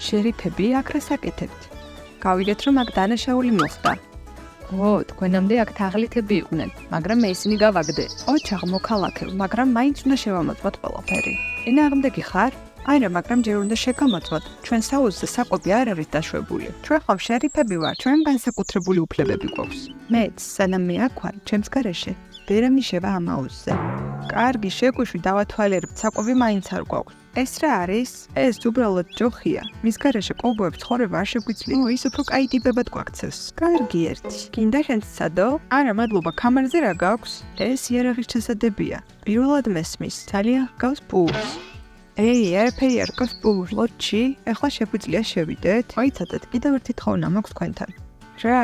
შერიფები აქ რა საკეთებთ? გავიგეთ რომ აქ დანაშაული მოხდა. თქვენამდე აქ თაღლითები იყვნენ, მაგრამ მე ისინი გავაგდე. ოჩაღ მოქალაქე, მაგრამ მაინც უნდა შევამოწმოთ ყველაფერი. წინააღმდეგი ხარ? არა, მაგრამ ჯერ უნდა შეგამოწმოთ. ჩვენ საუზზე საკვები არ არის დაშვებული. ჩვენ ხომ შერიფები ვარ, ჩვენ განსაკუთრებული უფლებები გვაქვს. მეც, სანამ მე აქ ვარ, ჩემს გარეშე ვერ ამიშევა ამ აუზზე. კარგი, შეგვიშვი დავათვალიერებთ, საკვები მაინც არ გვაქვს. ეს რა არის? ეს უბრალოდ ჯოხია. მის გარეშე კოვბოებს ცხოვრება არ შეგვიძლია. ის უფრო კაი ტიპებად გვაქცევს. კარგი ერთი. გინდა შენც სცადო? არა, მადლობა, კამარაზე რა გაქვს? ეს იარაღის ჩასადებია. პირველად მესმის, ძალიან ჰგავს პულს. ერაფერი არ გავს პულს. ლოჩი, ეხლა შეგვიძლია შევიდეთ. მოიცადეთ, კიდევ ერთი თხოვნა მაქვს თქვენთან. რა?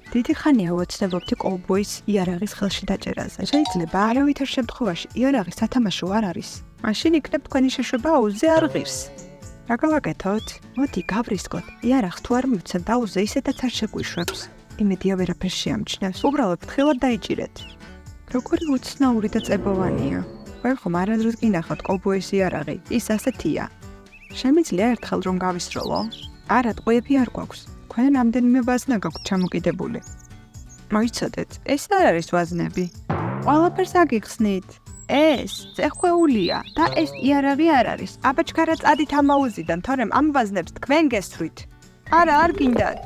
დიდი ხანია ვოცნებობთ კოვბოის იარაღის ხელში დაჭერაზე. შეიძლება არავითარ შემთხვევაში იარაღი სათამაშო არ არის. მაშინ იქნებ თქვენი შეშვება აუზზე არ ღირს. რა გავაკეთოთ? მოდი გავრისკოთ. იარაღს თუ არ მივცემთ აუზზე ისედაც არ შეგვიშვებს. იმედია ვერაფერს შეამჩნევს. უბრალოდ ფრთხილად დაიჭირეთ. როგორი უცნაური და წებოვანია. ვერ ხომ არადროს გინახავთ კოვბოის იარაღი. ის ასეთია. შემიძლია ერთხელ რომ გავისროლო? არა, ტყვიები არ გვაქვს. თქვენ რამდენიმე ვაზნა გაქვთ ჩამოკიდებული. მოიცადეთ, ეს არ არის ვაზნები. ყველაფერს აგიხსნით. ეს წეხვეულია და ეს იარაღი არ არის. აბაჩქარა წადით ამ აუზიდან, თორემ ამ ვაზნებს თქვენ გესვრით. არა, არ გინდათ.